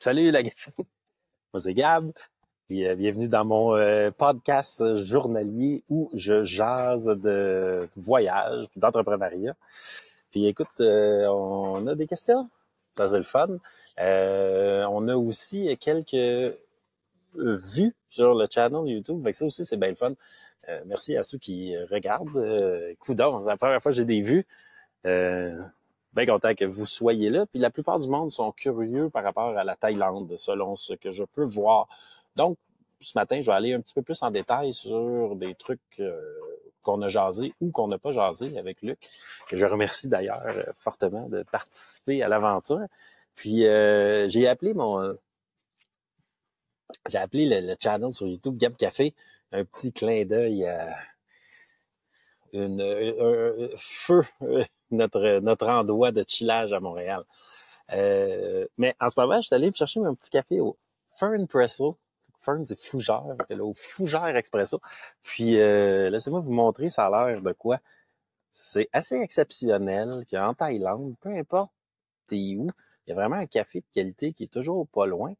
Salut la gang, moi c'est Gab, puis bienvenue dans mon podcast journalier où je jase de voyage, puis d'entrepreneuriat. Puis écoute, on a des questions, ça c'est le fun. On a aussi quelques vues sur le channel YouTube, fait que ça aussi c'est bien le fun. Merci à ceux qui regardent. Coudonc, c'est la première fois que j'ai des vues. Bien content que vous soyez là. Puis la plupart du monde sont curieux par rapport à la Thaïlande, selon ce que je peux voir. Donc, ce matin, je vais aller un petit peu plus en détail sur des trucs qu'on a jasé ou qu'on n'a pas jasé avec Luc, que je remercie d'ailleurs fortement de participer à l'aventure. Puis j'ai appelé le channel sur YouTube Gab Café, un petit clin d'œil à un feu notre endroit de chillage à Montréal. Mais en ce moment, je suis allé me chercher un petit café au Fern Presso. Fern, c'est fougère. J'étais là au Fougère Expresso. Puis, laissez-moi vous montrer, ça a l'air de quoi. C'est assez exceptionnel qu'en Thaïlande, peu importe t'es où, il y a vraiment un café de qualité qui est toujours pas loin.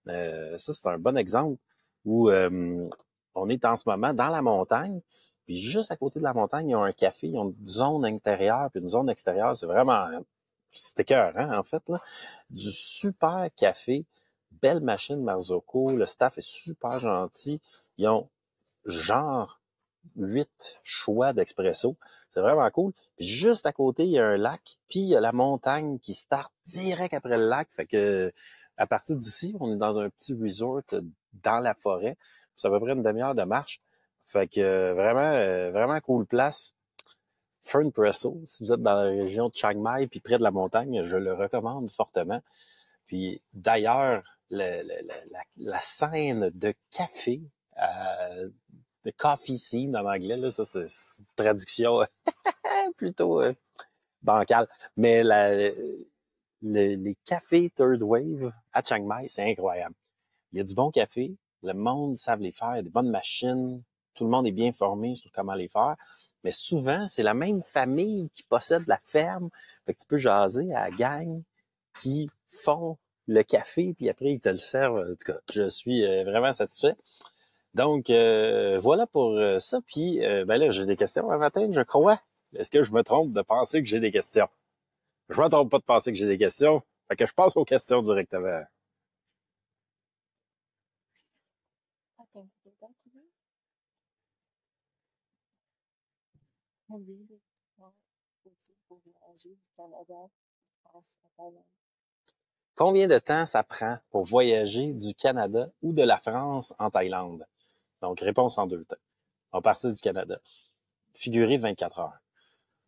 Ça, c'est un bon exemple où on est en ce moment dans la montagne. Puis juste à côté de la montagne, il y a un café, ils ont une zone intérieure puis une zone extérieure. C'est vraiment, c'est écœurant, en fait, là. Du super café, belle machine Marzocco, le staff est super gentil. Ils ont genre 8 choix d'expresso. C'est vraiment cool. Puis juste à côté, il y a un lac, puis il y a la montagne qui start direct après le lac. Fait que à partir d'ici, on est dans un petit resort dans la forêt. C'est à peu près une demi-heure de marche. Fait que vraiment cool place. Fern Presso, si vous êtes dans la région de Chiang Mai puis près de la montagne, je le recommande fortement. Puis d'ailleurs, la scène de café, de coffee scene en anglais, là, ça c'est une traduction plutôt bancale. Mais les cafés Third Wave à Chiang Mai, c'est incroyable. Il y a du bon café, le monde savent les faire, il y a des bonnes machines, tout le monde est bien formé sur comment les faire. Mais souvent, c'est la même famille qui possède la ferme. Fait que tu peux jaser à la gang qui font le café, puis après, ils te le servent. En tout cas, je suis vraiment satisfait. Donc, voilà pour ça. Puis, ben là, j'ai des questions un matin, je crois. Est-ce que je me trompe de penser que j'ai des questions? Je me trompe pas de penser que j'ai des questions. Fait que je passe aux questions directement. Attends, combien de temps faut-il pour voyager du Canada en France à Thaïlande? Combien de temps ça prend pour voyager du Canada ou de la France en Thaïlande? Donc, réponse en deux temps. On va partir du Canada. Figurez 24 heures.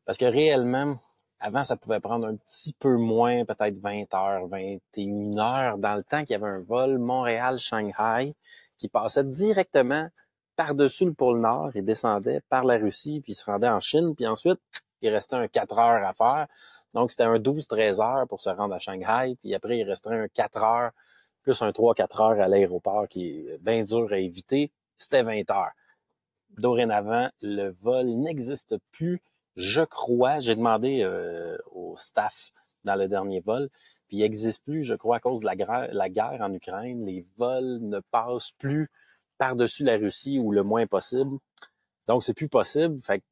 Parce que réellement, avant, ça pouvait prendre un petit peu moins, peut-être 20 heures, 21 heures, dans le temps qu'il y avait un vol Montréal-Shanghai qui passait directement par-dessus le pôle Nord et descendait par la Russie, puis il se rendait en Chine, puis ensuite, il restait un 4 heures à faire. Donc, c'était un 12-13 heures pour se rendre à Shanghai, puis après, il restait un 4 heures, plus un 3-4 heures à l'aéroport, qui est bien dur à éviter. C'était 20 heures. Dorénavant, le vol n'existe plus. Je crois, j'ai demandé au staff dans le dernier vol, puis il n'existe plus, je crois, à cause de la guerre en Ukraine. Les vols ne passent plus par-dessus la Russie ou le moins possible. Donc, c'est plus possible. Fait que,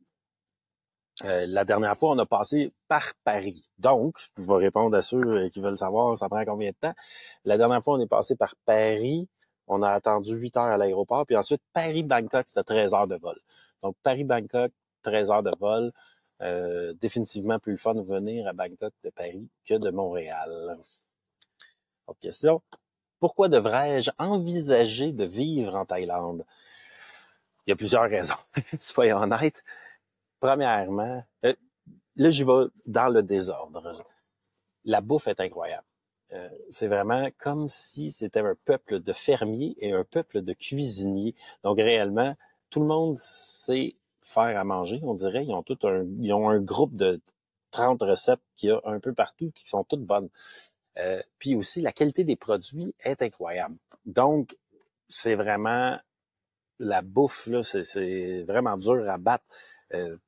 la dernière fois, on a passé par Paris. Donc, je vais répondre à ceux qui veulent savoir ça prend combien de temps. La dernière fois, on est passé par Paris. On a attendu 8 heures à l'aéroport. Puis ensuite, Paris-Bangkok, c'était 13 heures de vol. Donc, Paris-Bangkok, 13 heures de vol. Définitivement plus le fun de venir à Bangkok de Paris que de Montréal. Autre question. Pourquoi devrais-je envisager de vivre en Thaïlande? Il y a plusieurs raisons, soyons honnêtes. Premièrement, là, j'y vais dans le désordre. La bouffe est incroyable. C'est vraiment comme si c'était un peuple de fermiers et un peuple de cuisiniers. Donc, réellement, tout le monde sait faire à manger, on dirait. Ils ont un groupe de 30 recettes qu'il y a un peu partout qui sont toutes bonnes. Puis aussi, la qualité des produits est incroyable. Donc, c'est vraiment la bouffe, là, c'est vraiment dur à battre.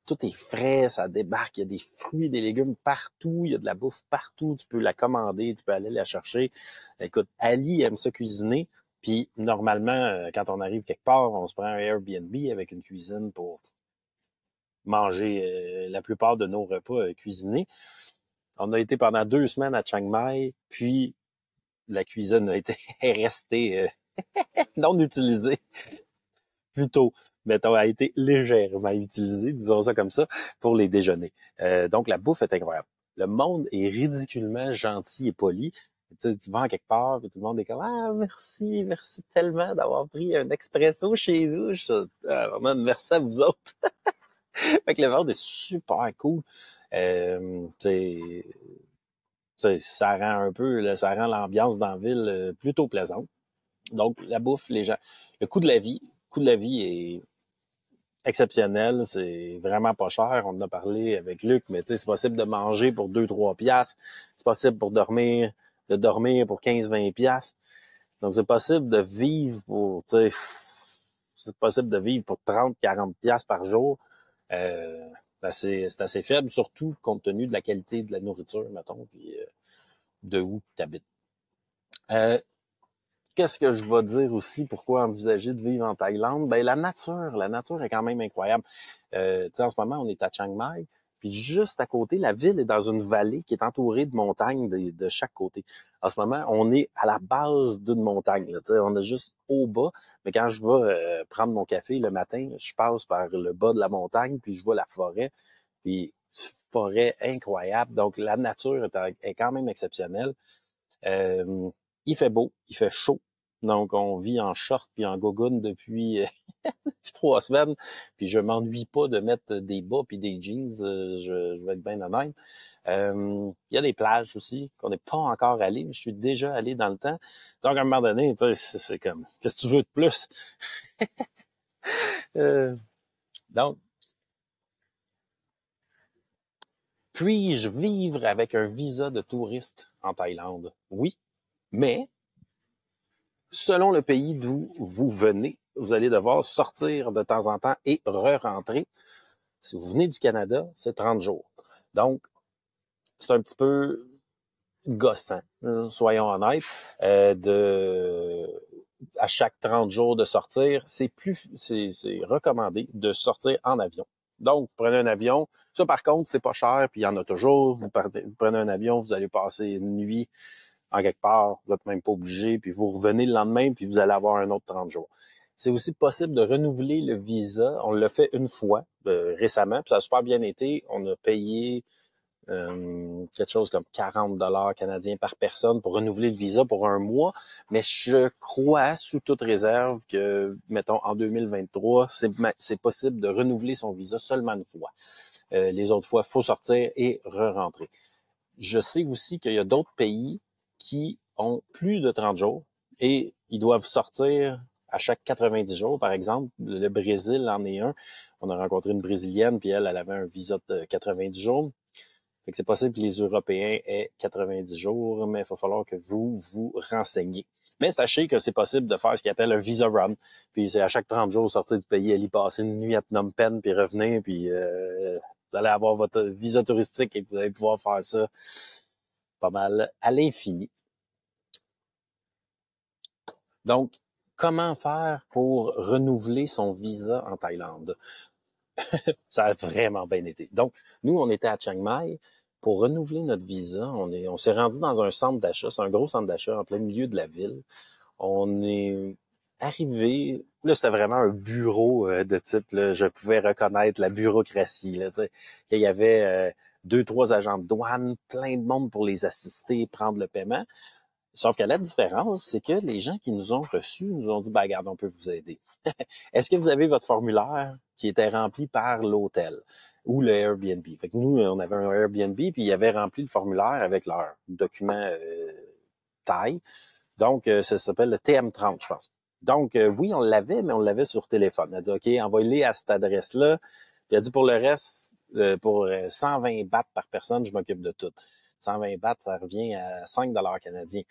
Tout est frais, ça débarque, il y a des fruits, des légumes partout, il y a de la bouffe partout, tu peux la commander, tu peux aller la chercher. Écoute, Ali aime ça cuisiner, puis normalement, quand on arrive quelque part, on se prend un Airbnb avec une cuisine pour manger la plupart de nos repas cuisinés. On a été pendant 2 semaines à Chiang Mai, puis la cuisine a été est restée non utilisée. Plutôt, mettons, a été légèrement utilisée, disons ça comme ça, pour les déjeuners. Donc, la bouffe est incroyable. Le monde est ridiculement gentil et poli. Tu sais, tu vas en quelque part, puis tout le monde est comme « Ah, merci, merci tellement d'avoir pris un expresso chez nous. » Merci à vous autres. Fait que le monde est super cool. Tu sais, ça rend un peu, là, ça rend l'ambiance dans la ville plutôt plaisante. Donc, la bouffe, les gens, le coût de la vie est exceptionnel, c'est vraiment pas cher. On en a parlé avec Luc, mais tu sais, c'est possible de manger pour 2-3 piastres. C'est possible de dormir pour 15-20 piastres. Donc, c'est possible de vivre pour, tu sais, c'est possible de vivre pour 30-40 piastres par jour. C'est assez faible, surtout compte tenu de la qualité de la nourriture, mettons, puis de où tu habites. Qu'est-ce que je vais dire aussi? Pourquoi envisager de vivre en Thaïlande? Ben, la nature est quand même incroyable. Tu sais, en ce moment, on est à Chiang Mai, puis juste à côté, la ville est dans une vallée qui est entourée de montagnes de chaque côté. En ce moment, on est à la base d'une montagne. Là, tu sais, on est juste au bas, mais quand je vais prendre mon café le matin, je passe par le bas de la montagne, puis je vois la forêt, puis forêt incroyable. Donc, la nature est quand même exceptionnelle. Euh, il fait beau, il fait chaud. Donc, on vit en short puis en gogoune depuis, depuis 3 semaines. Puis, je m'ennuie pas de mettre des bas puis des jeans. Je vais être bien honnête. Il y a des plages aussi qu'on n'est pas encore allé, mais je suis déjà allé dans le temps. Donc, à un moment donné, tu sais, c'est comme, qu'est-ce que tu veux de plus? Euh, donc, puis-je vivre avec un visa de touriste en Thaïlande? Oui, mais selon le pays d'où vous venez, vous allez devoir sortir de temps en temps et re-rentrer. Si vous venez du Canada, c'est 30 jours. Donc, c'est un petit peu gossant, soyons honnêtes, à chaque 30 jours de sortir, c'est recommandé de sortir en avion. Donc, vous prenez un avion. Ça, par contre, c'est pas cher, puis il y en a toujours. Vous prenez un avion, vous allez passer une nuit en quelque part, vous n'êtes même pas obligé, puis vous revenez le lendemain, puis vous allez avoir un autre 30 jours. C'est aussi possible de renouveler le visa. On l'a fait une fois récemment, puis ça a super bien été. On a payé quelque chose comme 40 $ canadiens par personne pour renouveler le visa pour un mois. Mais je crois, sous toute réserve, que, mettons, en 2023, c'est possible de renouveler son visa seulement une fois. Les autres fois, il faut sortir et re-rentrer. Je sais aussi qu'il y a d'autres pays qui ont plus de 30 jours et ils doivent sortir à chaque 90 jours. Par exemple, le Brésil en est un. On a rencontré une Brésilienne, puis elle avait un visa de 90 jours. Fait que c'est possible que les Européens aient 90 jours, mais il va falloir que vous vous renseigniez. Mais sachez que c'est possible de faire ce qu'ils appelle un visa run. Puis c'est à chaque 30 jours, sortir du pays, aller passer une nuit à Phnom Penh, puis revenir, puis vous allez avoir votre visa touristique et vous allez pouvoir faire ça pas mal à l'infini. Donc, comment faire pour renouveler son visa en Thaïlande? Ça a vraiment bien été. Donc, nous, on était à Chiang Mai. Pour renouveler notre visa, on s'est rendu dans un centre d'achat. C'est un gros centre d'achat en plein milieu de la ville. On est arrivé, là, c'était vraiment un bureau de type, là, je pouvais reconnaître la bureaucratie. Là, il y avait 2-3 agents de douane, plein de monde pour les assister, prendre le paiement. Sauf que la différence, c'est que les gens qui nous ont reçus nous ont dit, ben, regarde, on peut vous aider. Est-ce que vous avez votre formulaire qui était rempli par l'hôtel ou le Airbnb? Fait que nous, on avait un Airbnb, puis ils avaient rempli le formulaire avec leur document taille. Donc, ça s'appelle le TM30, je pense. Donc, oui, on l'avait, mais on l'avait sur téléphone. Elle a dit, OK, envoyez-les à cette adresse-là. Puis elle a dit, pour le reste, pour 120 bahts par personne, je m'occupe de tout. 120 bahts, ça revient à 5 $ canadiens.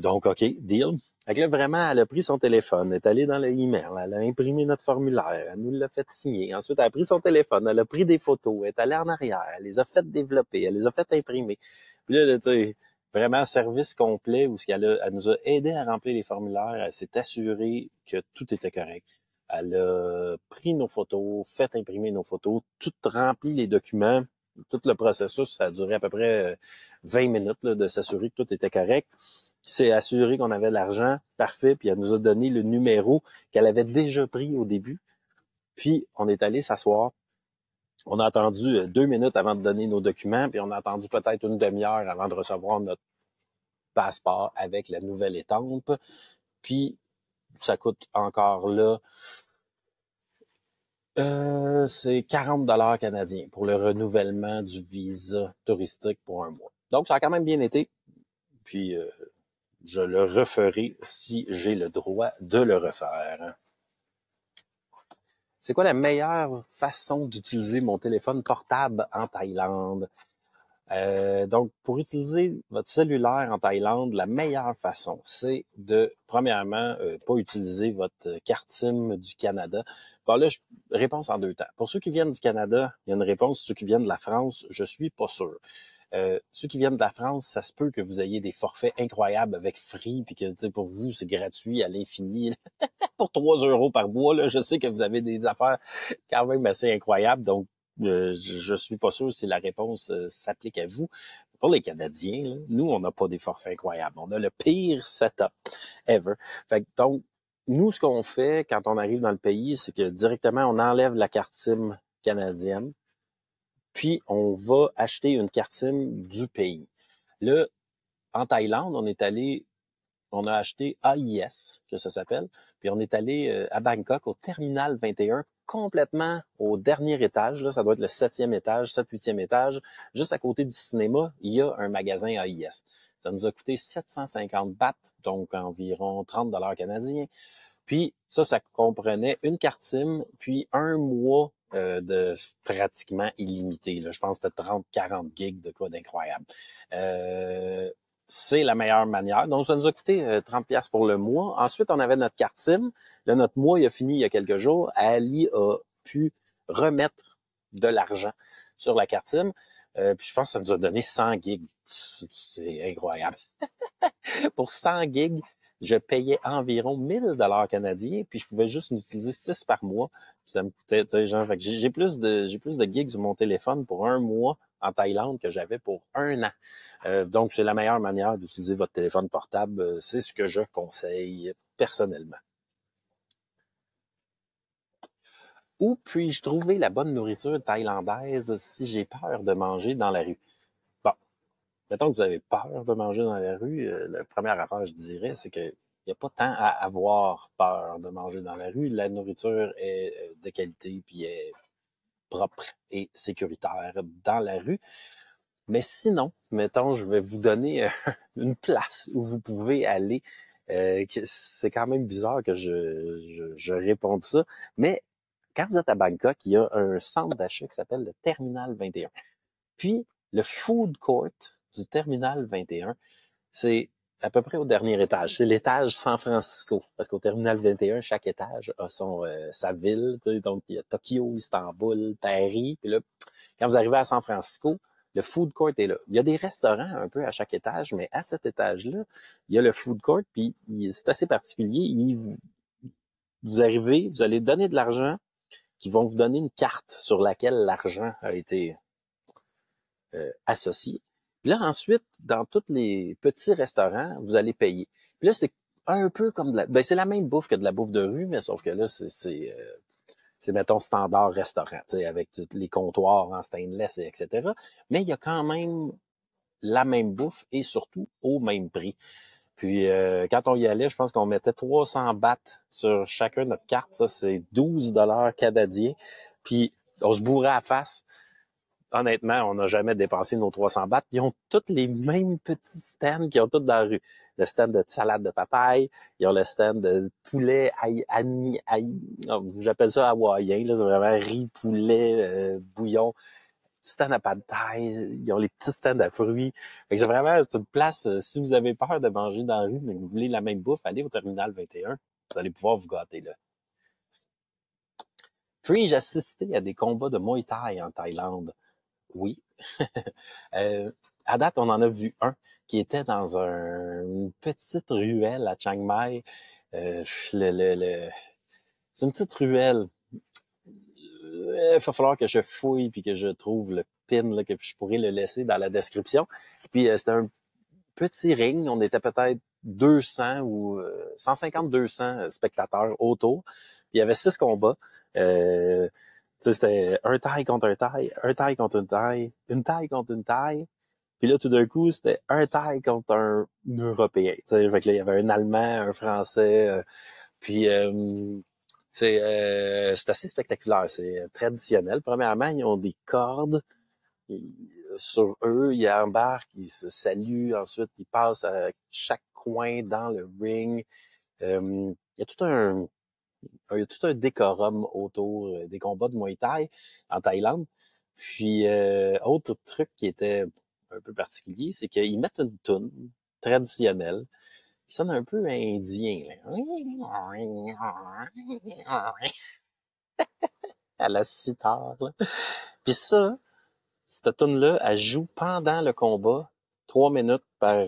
Donc, OK, deal. Fait que là, vraiment, elle a pris son téléphone, elle est allée dans le email, elle a imprimé notre formulaire, elle nous l'a fait signer. Ensuite, elle a pris son téléphone, elle a pris des photos, elle est allée en arrière, elle les a fait développer, elle les a fait imprimer. Puis là, tu sais, vraiment, service complet où elle nous a aidé à remplir les formulaires, elle s'est assurée que tout était correct. Elle a pris nos photos, fait imprimer nos photos, tout rempli les documents, tout le processus, ça a duré à peu près 20 minutes là, de s'assurer que tout était correct. S'est assuré qu'on avait l'argent, parfait, puis elle nous a donné le numéro qu'elle avait déjà pris au début. Puis, on est allé s'asseoir. On a attendu 2 minutes avant de donner nos documents, puis on a attendu peut-être une demi-heure avant de recevoir notre passeport avec la nouvelle étampe. Puis, ça coûte encore là, c'est 40 $ canadiens pour le renouvellement du visa touristique pour un mois. Donc, ça a quand même bien été. Puis, je le referai si j'ai le droit de le refaire. C'est quoi la meilleure façon d'utiliser mon téléphone portable en Thaïlande? Donc, pour utiliser votre cellulaire en Thaïlande, la meilleure façon, c'est de, premièrement, pas utiliser votre carte SIM du Canada. Bon, là, réponse en 2 temps. Pour ceux qui viennent du Canada, il y a une réponse. Ceux qui viennent de la France, je suis pas sûr. Ceux qui viennent de la France, ça se peut que vous ayez des forfaits incroyables avec Free, puis que, tu sais, pour vous, c'est gratuit à l'infini. Pour 3 € par mois, là, je sais que vous avez des affaires quand même assez incroyables, donc je suis pas sûr si la réponse s'applique à vous. Pour les Canadiens, là, nous, on n'a pas des forfaits incroyables. On a le pire setup ever. Fait que, donc, nous, ce qu'on fait quand on arrive dans le pays, c'est que directement, on enlève la carte SIM canadienne, puis on va acheter une carte SIM du pays. Là, en Thaïlande, on a acheté AIS, que ça s'appelle, puis on est allé à Bangkok, au Terminal 21, complètement au dernier étage, là, ça doit être le 7e étage, 7-8e étage, juste à côté du cinéma, il y a un magasin AIS. Ça nous a coûté 750 bahts, donc environ 30 $ canadiens. Puis ça comprenait une carte SIM, puis un mois de pratiquement illimité. Là. Je pense que c'était 30-40 gigs de quoi d'incroyable. C'est la meilleure manière. Donc, ça nous a coûté 30$ pour le mois. Ensuite, on avait notre carte SIM. Là, notre mois, il a fini il y a quelques jours. Ali a pu remettre de l'argent sur la carte SIM. Puis je pense que ça nous a donné 100 gigs. C'est incroyable. Pour 100 gigs, je payais environ 1000 $ canadiens, puis je pouvais juste en utiliser 6 par mois. Puis ça me coûtait, tu sais, genre, fait que j'ai plus de gigs sur mon téléphone pour un mois en Thaïlande que j'avais pour un an. Donc, c'est la meilleure manière d'utiliser votre téléphone portable. C'est ce que je conseille personnellement. Où puis-je trouver la bonne nourriture thaïlandaise si j'ai peur de manger dans la rue? Bon, mettons que vous avez peur de manger dans la rue, la première affaire, je dirais, c'est que il n'y a pas tant à avoir peur de manger dans la rue. La nourriture est de qualité puis est propre et sécuritaire dans la rue. Mais sinon, mettons, je vais vous donner une place où vous pouvez aller. C'est quand même bizarre que je réponde ça, mais quand vous êtes à Bangkok, il y a un centre d'achat qui s'appelle le Terminal 21. Puis, le food court du Terminal 21, c'est à peu près au dernier étage. C'est l'étage San Francisco. Parce qu'au Terminal 21, chaque étage a sa ville. Tu sais, donc, il y a Tokyo, Istanbul, Paris. Puis là, quand vous arrivez à San Francisco, le food court est là. Il y a des restaurants un peu à chaque étage, mais à cet étage-là, il y a le food court. Puis c'est assez particulier. Vous arrivez, vous allez donner de l'argent, qui vont vous donner une carte sur laquelle l'argent a été associé. Puis là, ensuite, dans tous les petits restaurants, vous allez payer. Puis là, c'est un peu comme c'est la même bouffe que de la bouffe de rue, mais sauf que là, c'est mettons, standard restaurant, tu sais, avec tous les comptoirs en stainless, etc. Mais il y a quand même la même bouffe et surtout au même prix. Puis, quand on y allait, je pense qu'on mettait 300 bahts sur chacun de notre carte. Ça, c'est 12 $ canadiens. Puis, on se bourrait à la face. Honnêtement, on n'a jamais dépensé nos 300 bahts. Ils ont tous les mêmes petits stands qu'ils ont tous dans la rue. Le stand de salade de papaye, ils ont le stand de poulet, j'appelle ça hawaïen, là, c'est vraiment riz, poulet, bouillon. stands à pad thai, ils ont les petits stands à fruits. Fait que c'est une place, si vous avez peur de manger dans la rue, mais que vous voulez la même bouffe, allez au terminal 21. Vous allez pouvoir vous gâter là. Puis, j'ai assisté à des combats de Muay Thai en Thaïlande. Oui. Euh, à date, on en a vu un qui était dans une petite ruelle à Chiang Mai. Euh, c'est une petite ruelle. Il va falloir que je fouille puis que je trouve le pin là, que je pourrais le laisser dans la description. Puis c'était un petit ring. On était peut-être 200 ou 150-200 spectateurs autour. Puis il y avait 6 combats. C'était un taille contre un taille, un taille contre une taille contre une taille. Puis là, tout d'un coup, c'était un taille contre un Européen. Fait que là, il y avait un Allemand, un Français. Puis c'est assez spectaculaire. C'est traditionnel. Premièrement, ils ont des cordes. Sur eux, ils embarquent, ils se saluent. Ensuite, ils passent à chaque coin dans le ring. Il y a tout un décorum autour des combats de Muay Thai en Thaïlande. Puis, autre truc qui était un peu particulier, c'est qu'ils mettent une toune traditionnelle qui sonne un peu indien, là. À la sitar, là. Puis ça, cette toune-là, elle joue pendant le combat, 3 minutes par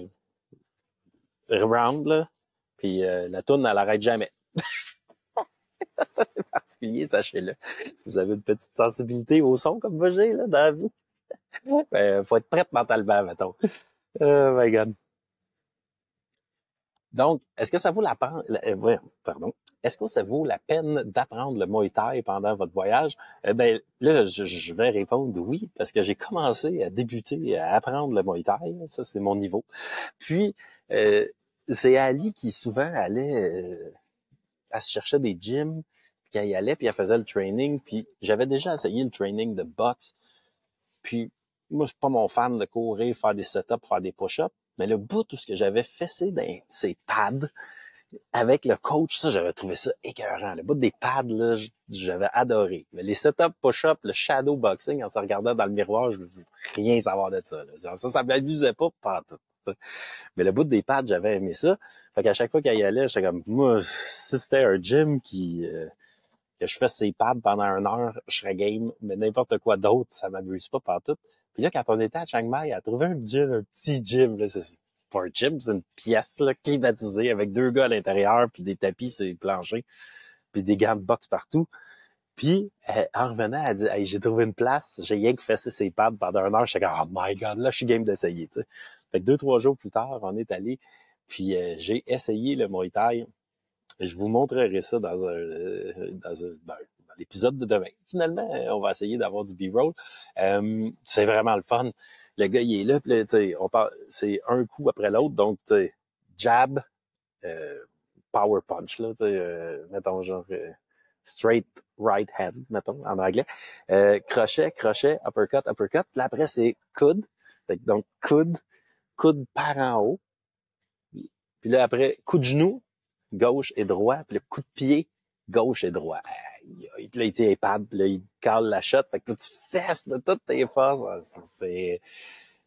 round, là. Puis la toune, elle arrête jamais. C'est particulier, sachez-le. Si vous avez une petite sensibilité au son comme moi j'ai, là, dans la vie, ben, faut être prête mentalement, mettons. Oh my God. Donc, est-ce que ça vaut Est-ce que ça vaut la peine d'apprendre le Muay Thai pendant votre voyage? Ben, là, je vais répondre oui, parce que j'ai commencé à débuter à apprendre le Muay Thai. Ça, c'est mon niveau. Puis, euh, c'est Ali qui souvent allait, elle se cherchait des gyms, puis elle y allait, puis elle faisait le training, puis j'avais déjà essayé le training de boxe, puis moi, je suis pas mon fan de courir, faire des setups, faire des push-ups, mais le bout tout ce que j'avais fessé dans ces pads, avec le coach, ça, j'avais trouvé ça écœurant. Le bout des pads, là, j'avais adoré. Mais les setups, push-ups, le shadow boxing, en se regardant dans le miroir, je voulais rien savoir de ça. Là. Ça m'amusait pas tout. Mais le bout des pads, j'avais aimé ça. Fait qu'à chaque fois qu'elle y allait, j'étais comme, moi, si c'était un gym que je fais ses pads pendant 1 heure, je serais game, mais n'importe quoi d'autre, ça m'amuse pas partout. Puis là, quand on était à Chiang Mai, elle a trouvé un petit gym, là, c'est pas un gym, c'est une pièce, là, climatisée, avec 2 gars à l'intérieur, puis des tapis sur les planchers, puis des gants de boxe partout. Puis, en revenant, elle dit, hey, j'ai trouvé une place, j'ai rien que fessé ses pads pendant 1 heure, j'étais comme, oh my God, là, je suis game d'essayer, tu sais. Fait que 2-3 jours plus tard, on est allé, puis j'ai essayé le Muay Thai. Je vous montrerai ça dans l'épisode de demain. Finalement, on va essayer d'avoir du B-roll. C'est vraiment le fun. Le gars, il est là, puis là, c'est un coup après l'autre. Donc, jab, euh, power punch, là, mettons genre straight right hand, mettons, en anglais. Crochet, uppercut, uppercut. Puis après, c'est coude. Donc, coude par en haut. Puis là, après, coup de genou, gauche et droit, puis le coup de pied, gauche et droit. Puis là, il tient les pads, puis là, il cale la shot. Fait que là, tu fesses de toutes tes forces.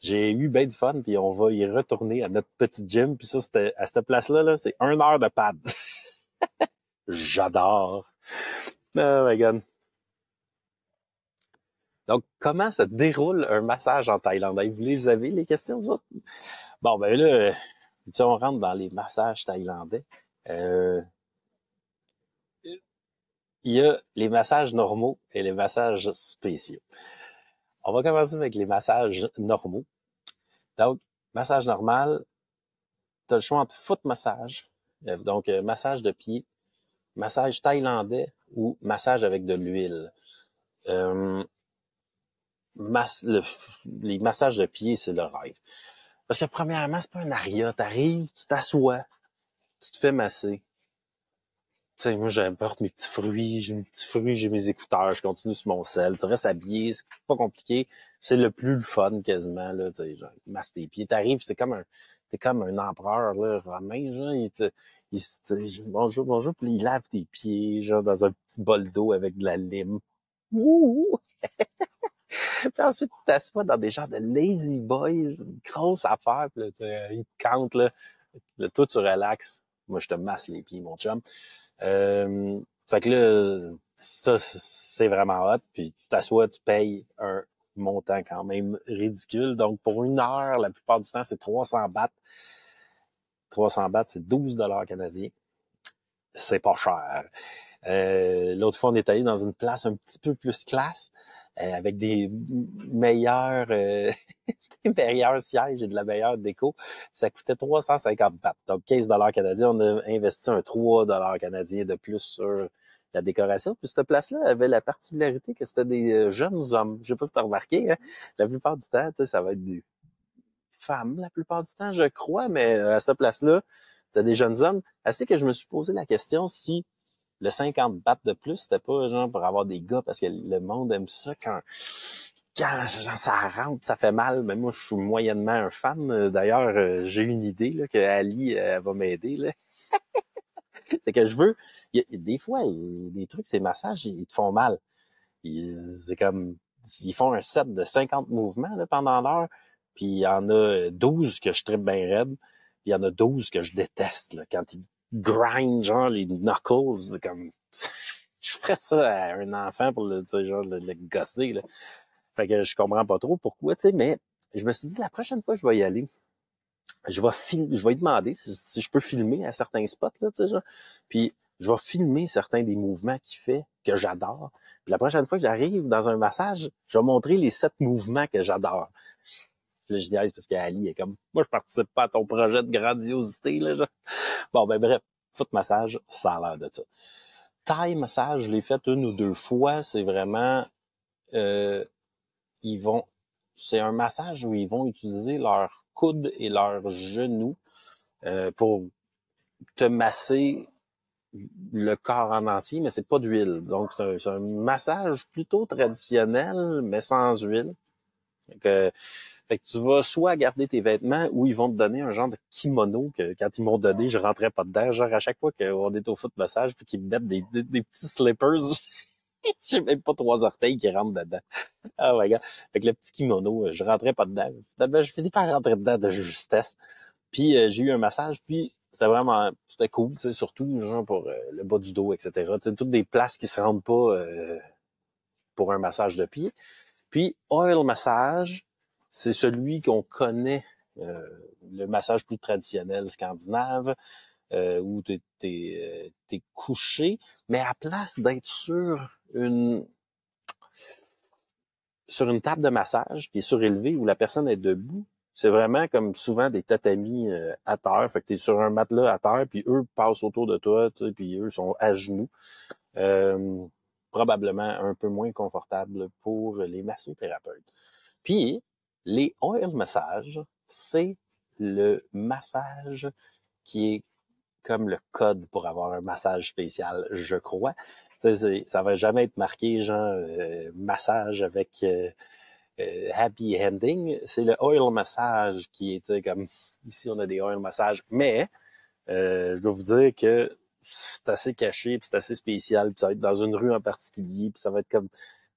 J'ai eu bien du fun, puis on va y retourner à notre petit gym. Puis ça, c'était à cette place-là, là, c'est 1 heure de pads. J'adore. Oh my God. Donc, comment se déroule un massage en Thaïlande? Vous les avez, les questions, vous autres? Bon, ben là, si on rentre dans les massages thaïlandais, il y a les massages normaux et les massages spéciaux. On va commencer avec les massages normaux. Donc, massage normal, tu as le choix entre foot massage, donc massage de pied, massage thaïlandais ou massage avec de l'huile. Euh, les massages de pied, c'est le rêve. Parce que premièrement, c'est pas un aria. T'arrives, tu t'assois, tu te fais masser. Tu sais, moi, j'apporte mes petits fruits, j'ai mes écouteurs, je continue sur mon sel. Tu restes habillé, c'est pas compliqué. C'est le plus le fun, quasiment, là, tu sais, genre, il masse tes pieds. T'arrives, t'es comme un empereur, là, romain, genre, bonjour, bonjour, puis il lave tes pieds, genre, dans un petit bol d'eau avec de la lime. Ouh! Puis ensuite, tu t'assois dans des genres de lazy boys, une grosse affaire, puis là, ils te cantent, là. Là, toi, tu relaxes. Moi, je te masse les pieds, mon chum. Fait que là, ça, c'est vraiment hot. Puis tu t'assois, tu payes un montant quand même ridicule. Donc, pour 1 heure, la plupart du temps, c'est 300 bahts. 300 bahts, c'est 12 $ canadiens. C'est pas cher. L'autre fois, on est allé dans une place un petit peu plus classe, avec des meilleurs, des meilleurs sièges et de la meilleure déco. Ça coûtait 350 bahts, donc 15 $ canadiens. On a investi un 3 $ canadiens de plus sur la décoration. Puis cette place-là avait la particularité que c'était des jeunes hommes. Je sais pas si tu as remarqué, hein? La plupart du temps, tu sais, ça va être des femmes la plupart du temps, je crois, mais à cette place-là, c'était des jeunes hommes. Assez que je me suis posé la question si le 50 bahts de plus, c'était pas genre pour avoir des gars, parce que le monde aime ça quand genre, ça rentre, ça fait mal. Mais moi, je suis moyennement un fan. D'ailleurs, j'ai une idée là, que Ali elle va m'aider. Là. C'est que je veux. Des fois, des trucs, ces massages, ils te font mal. C'est comme ils font un set de 50 mouvements là, pendant l'heure. Puis il y en a 12 que je tripe bien raide. Puis il y en a 12 que je déteste. Là, quand ils grind genre les knuckles, c'est comme je ferais ça à un enfant pour le, tu sais, genre, le gosser. Là. Fait que je comprends pas trop pourquoi, tu sais, mais je me suis dit la prochaine fois que je vais y aller, je vais lui demander si je peux filmer à certains spots, là, tu sais, genre. Puis je vais filmer certains des mouvements qu'il fait que j'adore. Puis la prochaine fois que j'arrive dans un massage, je vais montrer les 7 mouvements que j'adore. Puis là, je dis, parce qu'Ali est comme, moi, je participe pas à ton projet de grandiosité, là, genre. Bon, ben bref, foot massage, ça a l'air de ça. Thai massage, je l'ai fait 1 ou 2 fois. C'est vraiment, euh, ils vont, c'est un massage où ils vont utiliser leurs coudes et leurs genoux pour te masser le corps en entier, mais c'est pas d'huile. Donc, c'est un massage plutôt traditionnel, mais sans huile. Fait que tu vas soit garder tes vêtements ou ils vont te donner un genre de kimono que quand ils m'ont donné, je rentrais pas dedans. Genre à chaque fois qu'on est au foot massage puis qu'ils me mettent des petits slippers, j'ai même pas 3 orteils qui rentrent dedans. Ah my god. Fait que le petit kimono, je rentrais pas dedans. Finalement, je finis par rentrer dedans de justesse. Puis j'ai eu un massage, puis c'était cool, tu sais, surtout genre pour le bas du dos, etc. Tu sais, toutes des places qui se rendent pas pour un massage de pied. Puis oil massage, c'est celui qu'on connaît, le massage plus traditionnel scandinave, où t'es couché, mais à place d'être sur une table de massage qui est surélevée où la personne est debout, c'est vraiment comme souvent des tatamis à terre. Fait que t'es sur un matelas à terre, puis eux passent autour de toi, tu sais, puis eux sont à genoux. Euh, Probablement un peu moins confortable pour les massothérapeutes. Puis, les oil massages, c'est le massage qui est comme le code pour avoir un massage spécial, je crois. Ça va jamais être marqué genre massage avec happy ending. C'est le oil massage qui est comme ici on a des oil massages, mais je dois vous dire que c'est assez caché, puis c'est assez spécial, puis ça va être dans une rue en particulier, puis ça va être comme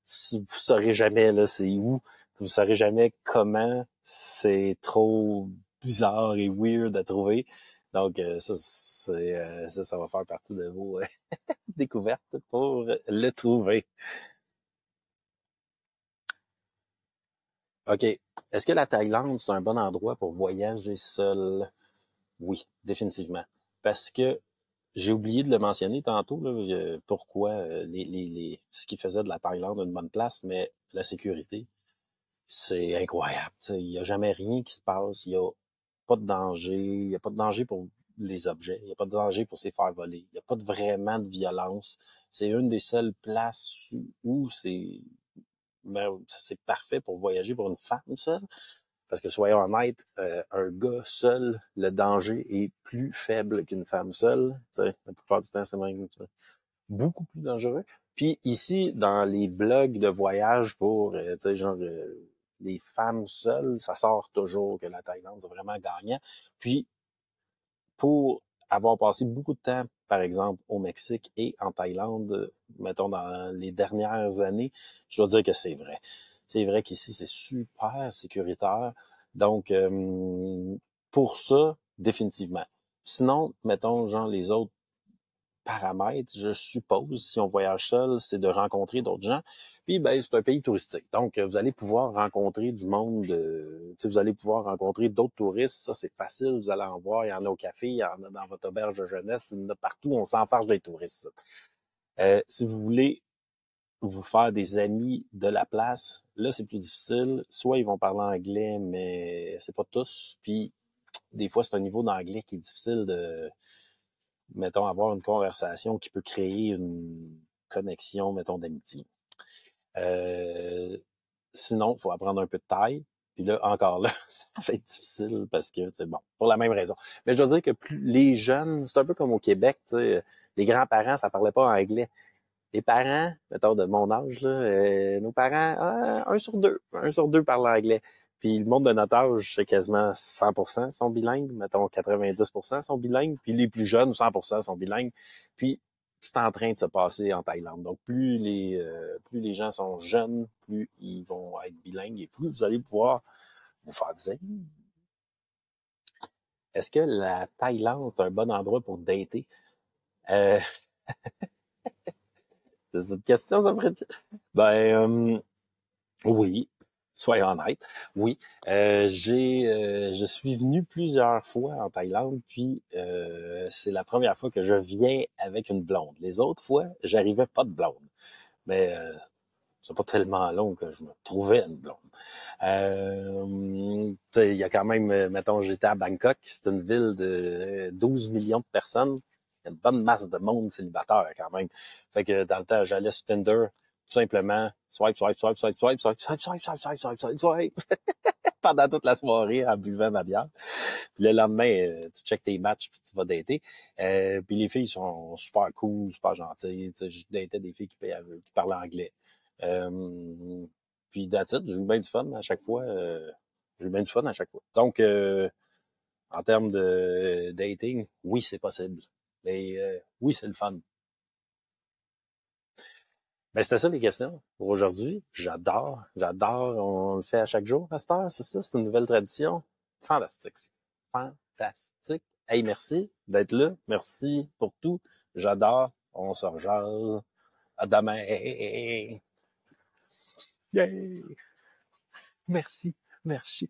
vous saurez jamais là c'est où, vous saurez jamais comment, c'est trop bizarre et weird à trouver. Donc ça va faire partie de vos découvertes pour le trouver. OK. Est-ce que la Thaïlande, c'est un bon endroit pour voyager seul? Oui, définitivement. Parce que j'ai oublié de le mentionner tantôt, là, pourquoi ce qui faisait de la Thaïlande une bonne place, mais la sécurité, c'est incroyable. Il n'y a jamais rien qui se passe, il n'y a pas de danger, il n'y a pas de danger pour les objets, il n'y a pas de danger pour se faire voler, il n'y a pas vraiment de violence. C'est une des seules places où c'est parfait pour voyager pour une femme seule. Parce que soyons honnêtes, un gars seul, le danger est plus faible qu'une femme seule. T'sais, la plupart du temps, c'est même beaucoup plus dangereux. Puis ici, dans les blogs de voyage pour genre les femmes seules, ça sort toujours que la Thaïlande, c'est vraiment gagnant. Puis pour avoir passé beaucoup de temps, par exemple, au Mexique et en Thaïlande, mettons dans les dernières années, je dois dire que c'est vrai. C'est vrai qu'ici, c'est super sécuritaire. Donc, pour ça, définitivement. Sinon, mettons, genre, les autres paramètres, je suppose, si on voyage seul, c'est de rencontrer d'autres gens. Puis, ben, c'est un pays touristique. Donc, vous allez pouvoir rencontrer du monde, vous allez pouvoir rencontrer d'autres touristes. Ça, c'est facile. Vous allez en voir. Il y en a au café, il y en a dans votre auberge de jeunesse. Il y en a partout. On s'enfarge des touristes. Si vous voulez vous faire des amis de la place, là, c'est plus difficile. Soit ils vont parler anglais, mais c'est pas tous. Puis, des fois, c'est un niveau d'anglais qui est difficile de, mettons, avoir une conversation qui peut créer une connexion, mettons, d'amitié. Euh, Sinon, il faut apprendre un peu de taille. Puis là, encore là, ça va être difficile parce que, c'est bon, pour la même raison. Mais je dois dire que plus les jeunes, c'est un peu comme au Québec, les grands-parents, ça parlait pas anglais. Les parents, mettons, de mon âge, là, nos parents, un sur deux parle anglais. Puis le monde de notre âge, c'est quasiment 100% sont bilingues, mettons 90% sont bilingues, puis les plus jeunes, 100% sont bilingues. Puis c'est en train de se passer en Thaïlande. Donc plus les gens sont jeunes, plus ils vont être bilingues et plus vous allez pouvoir vous faire des amis. Est-ce que la Thaïlande, c'est un bon endroit pour dater? Euh, c'est une question, ça, Fred? Ben, oui, soyons honnêtes. Oui, je suis venu plusieurs fois en Thaïlande, puis c'est la première fois que je viens avec une blonde. Les autres fois, j'arrivais pas de blonde, mais c'est pas tellement long que je me trouvais une blonde. Il y a quand même, mettons, j'étais à Bangkok, c'est une ville de 12 millions de personnes. Il y a une bonne masse de monde célibataire quand même. Fait que dans le temps, j'allais sur Tinder, tout simplement, swipe, swipe, swipe, swipe, swipe, swipe, swipe, swipe, swipe, swipe, swipe, swipe, swipe, pendant toute la soirée en buvant ma bière. Puis le lendemain, tu checkes tes matchs puis tu vas dater. Puis les filles sont super cool, super gentilles. Je datais des filles qui parlent anglais. Euh, Puis that's it, j'ai eu bien du fun à chaque fois. J'ai eu bien du fun à chaque fois. Donc, en termes de dating, oui, c'est possible. Mais oui, c'est le fun. Ben, c'était ça les questions pour aujourd'hui. J'adore. On le fait à chaque jour à cette heure, c'est ça? C'est une nouvelle tradition. Fantastique. Fantastique. Hey, merci d'être là. Merci pour tout. J'adore. On se rejase. À demain. Yay! Merci. Merci.